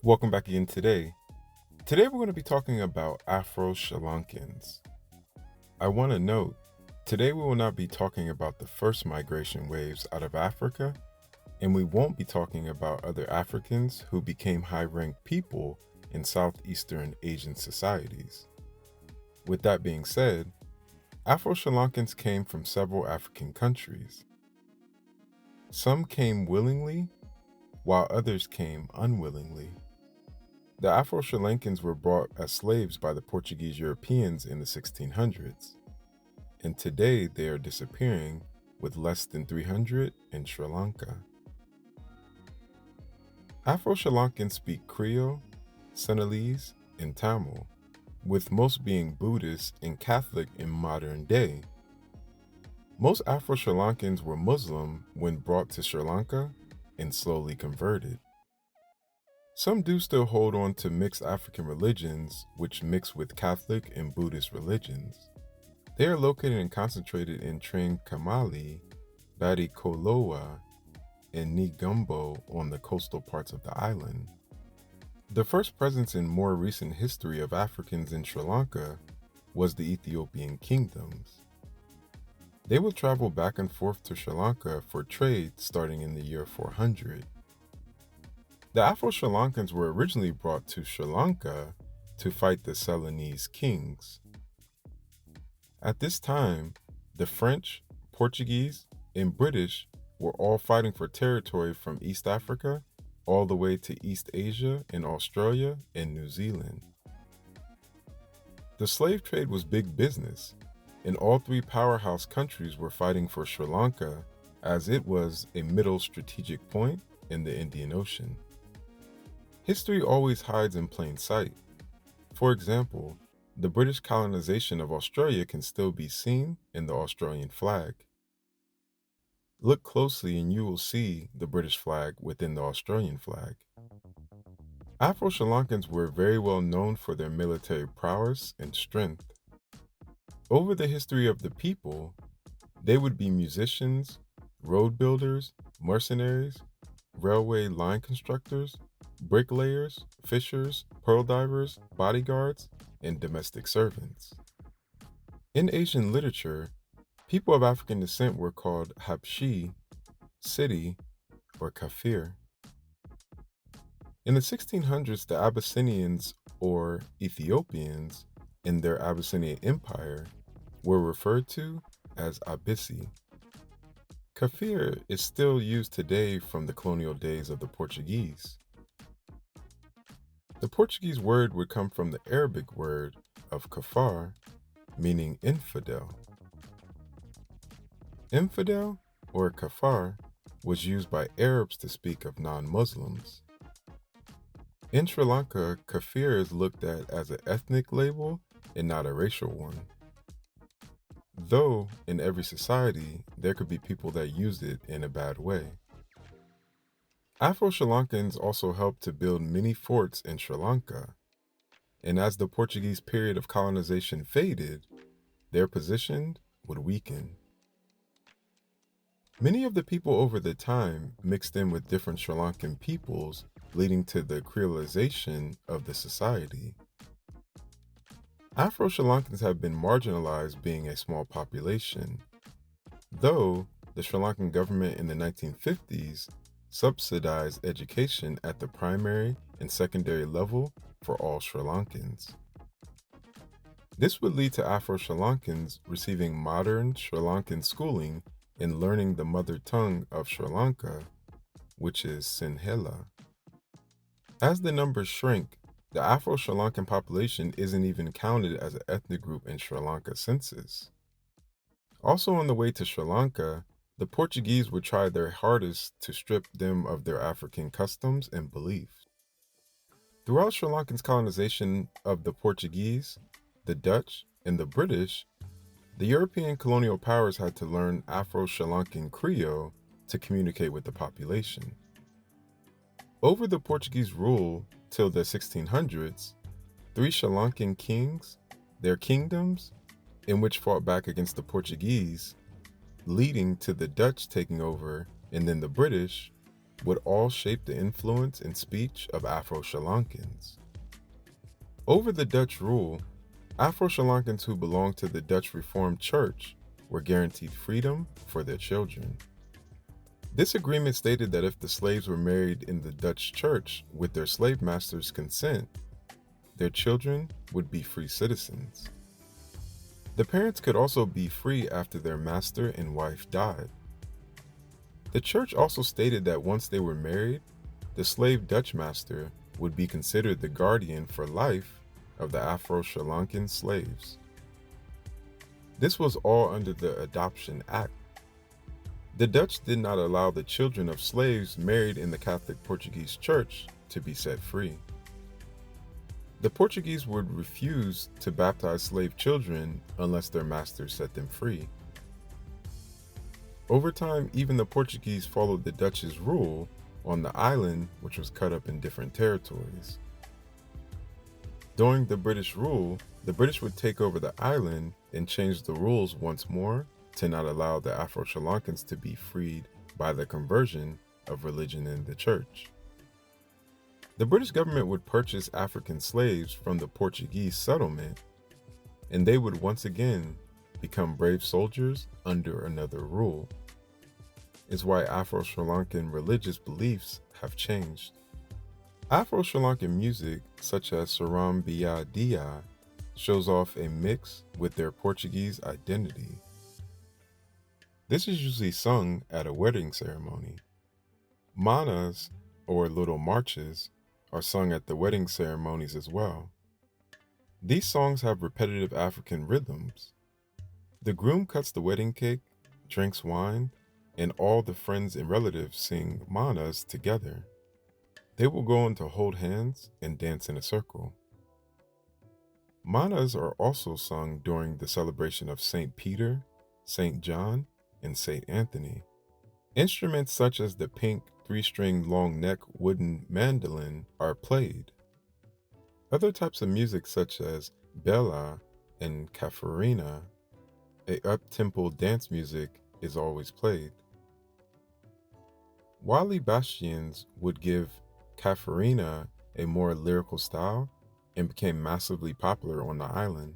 Welcome back again today. Today we're going to be talking about Afro-Sri Lankans. I want to note, today we will not be talking about the first migration waves out of Africa, and we won't be talking about other Africans who became high-ranked people in Southeastern Asian societies. With that being said, Afro-Sri Lankans came from several African countries. Some came willingly, while others came unwillingly. The Afro-Sri Lankans were brought as slaves by the Portuguese Europeans in the 1600s, and today they are disappearing with less than 300 in Sri Lanka. Afro-Sri Lankans speak Creole, Sinhalese, and Tamil, with most being Buddhist and Catholic in modern day. Most Afro-Sri Lankans were Muslim when brought to Sri Lanka and slowly converted. Some do still hold on to mixed African religions, which mix with Catholic and Buddhist religions. They are located and concentrated in Trincomalee, Batticaloa, and Negumbo on the coastal parts of the island. The first presence in more recent history of Africans in Sri Lanka was the Ethiopian kingdoms. They would travel back and forth to Sri Lanka for trade starting in the year 400. The Afro-Sri Lankans were originally brought to Sri Lanka to fight the Ceylonese kings. At this time, the French, Portuguese, and British were all fighting for territory from East Africa all the way to East Asia and Australia and New Zealand. The slave trade was big business, and all three powerhouse countries were fighting for Sri Lanka as it was a middle strategic point in the Indian Ocean. History always hides in plain sight. For example, the British colonization of Australia can still be seen in the Australian flag. Look closely and you will see the British flag within the Australian flag. Afro-Sri Lankans were very well known for their military prowess and strength. Over the history of the people, they would be musicians, road builders, mercenaries, railway line constructors, bricklayers, fishers, pearl divers, bodyguards, and domestic servants. In Asian literature, people of African descent were called Habshi, Sidi, or Kafir. In the 1600s, the Abyssinians, or Ethiopians, in their Abyssinian Empire, were referred to as Abyssi. Kafir is still used today from the colonial days of the Portuguese. The Portuguese word would come from the Arabic word of kafar, meaning infidel. Infidel, or kafar, was used by Arabs to speak of non-Muslims. In Sri Lanka, kafir is looked at as an ethnic label and not a racial one. Though, in every society, there could be people that used it in a bad way. Afro-Sri Lankans also helped to build many forts in Sri Lanka, and as the Portuguese period of colonization faded, their position would weaken. Many of the people over the time mixed in with different Sri Lankan peoples, leading to the creolization of the society. Afro-Sri Lankans have been marginalized being a small population, though the Sri Lankan government in the 1950s subsidized education at the primary and secondary level for all Sri Lankans. This would lead to Afro-Sri Lankans receiving modern Sri Lankan schooling and learning the mother tongue of Sri Lanka, which is Sinhala. As the numbers shrink, the Afro-Sri Lankan population isn't even counted as an ethnic group in Sri Lanka census. Also on the way to Sri Lanka, the Portuguese would try their hardest to strip them of their African customs and beliefs. Throughout Sri Lankan's colonization of the Portuguese, the Dutch, and the British, the European colonial powers had to learn Afro-Sri Lankan Creole to communicate with the population. Over the Portuguese rule till the 1600s, 3 Sri Lankan kings, their kingdoms, in which fought back against the Portuguese, leading to the Dutch taking over and then the British, would all shape the influence and speech of Afro-Sri Lankans. Over the Dutch rule, Afro-Sri Lankans who belonged to the Dutch Reformed Church were guaranteed freedom for their children. This agreement stated that if the slaves were married in the Dutch church with their slave master's consent, their children would be free citizens. The parents could also be free after their master and wife died. The church also stated that once they were married, the slave Dutch master would be considered the guardian for life of the Afro-Sri Lankan slaves. This was all under the Adoption Act. The Dutch did not allow the children of slaves married in the Catholic Portuguese Church to be set free. The Portuguese would refuse to baptize slave children unless their masters set them free. Over time, even the Portuguese followed the Dutch's rule on the island, which was cut up in different territories. During the British rule, the British would take over the island and change the rules once more to not allow the Afro-Sri Lankans to be freed by the conversion of religion in the church. The British government would purchase African slaves from the Portuguese settlement, and they would once again become brave soldiers under another rule. It's why Afro-Sri Lankan religious beliefs have changed. Afro-Sri Lankan music, such as Saram Biya Dia, shows off a mix with their Portuguese identity. This is usually sung at a wedding ceremony. Manas, or little marches, are sung at the wedding ceremonies as well. These songs have repetitive African rhythms. The groom cuts the wedding cake, drinks wine, and all the friends and relatives sing manas together. They will go on to hold hands and dance in a circle. Manas are also sung during the celebration of St. Peter, St. John, and St. Anthony. Instruments such as the pink 3-string long neck wooden mandolin are played. Other types of music such as bela and kafarina, a up-tempo dance music, is always played. Wali Bastians would give kafarina a more lyrical style and became massively popular on the island.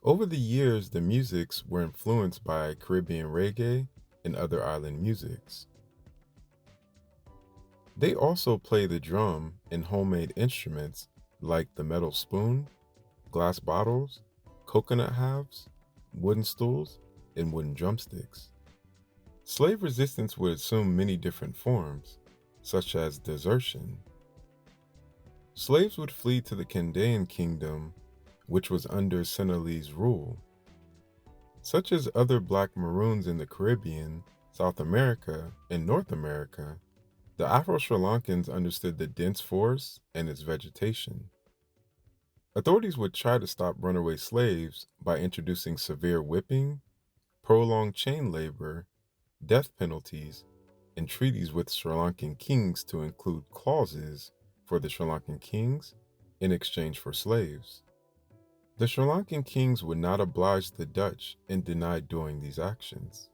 Over the years, the musics were influenced by Caribbean reggae and other island musics. They also play the drum and homemade instruments like the metal spoon, glass bottles, coconut halves, wooden stools, and wooden drumsticks. Slave resistance would assume many different forms, such as desertion. Slaves would flee to the Kendayan kingdom, which was under Senegalese rule. Such as other black maroons in the Caribbean, South America, and North America, the Afro-Sri Lankans understood the dense forest and its vegetation. Authorities would try to stop runaway slaves by introducing severe whipping, prolonged chain labor, death penalties, and treaties with Sri Lankan kings to include clauses for the Sri Lankan kings in exchange for slaves. The Sri Lankan kings would not oblige the Dutch and denied doing these actions.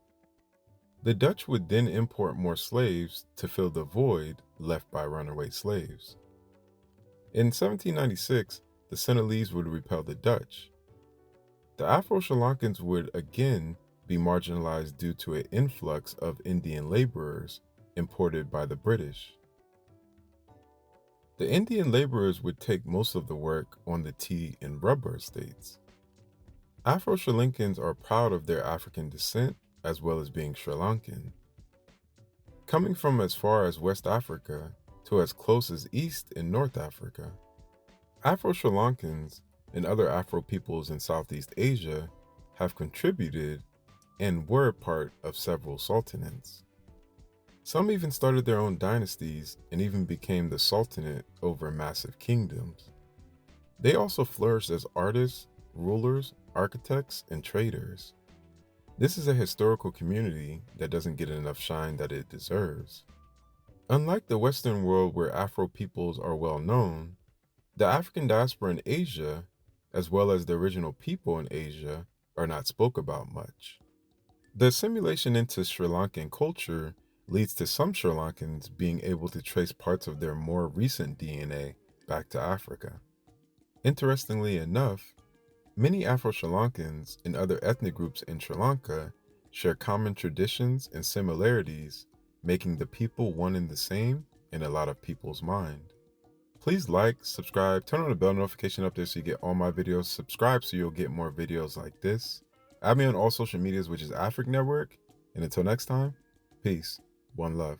The Dutch would then import more slaves to fill the void left by runaway slaves. In 1796, the Senegalese would repel the Dutch. The Afro-Sri Lankans would again be marginalized due to an influx of Indian laborers imported by the British. The Indian laborers would take most of the work on the tea and rubber estates. Afro-Sri Lankans are proud of their African descent as well as being Sri Lankan. Coming from as far as West Africa to as close as East and North Africa, Afro-Sri Lankans and other Afro peoples in Southeast Asia have contributed and were part of several sultanates. Some even started their own dynasties and even became the sultanate over massive kingdoms. They also flourished as artists, rulers, architects, and traders. This is a historical community that doesn't get enough shine that it deserves. Unlike the Western world where Afro peoples are well known, the African diaspora in Asia, as well as the original people in Asia, are not spoke about much. The assimilation into Sri Lankan culture leads to some Sri Lankans being able to trace parts of their more recent DNA back to Africa. Interestingly enough, many Afro-Sri Lankans and other ethnic groups in Sri Lanka share common traditions and similarities, making the people one and the same in a lot of people's mind. Please like, subscribe, turn on the bell notification up there so you get all my videos. Subscribe so you'll get more videos like this. Add me on all social medias, which is Afric Network. And until next time, peace. One love.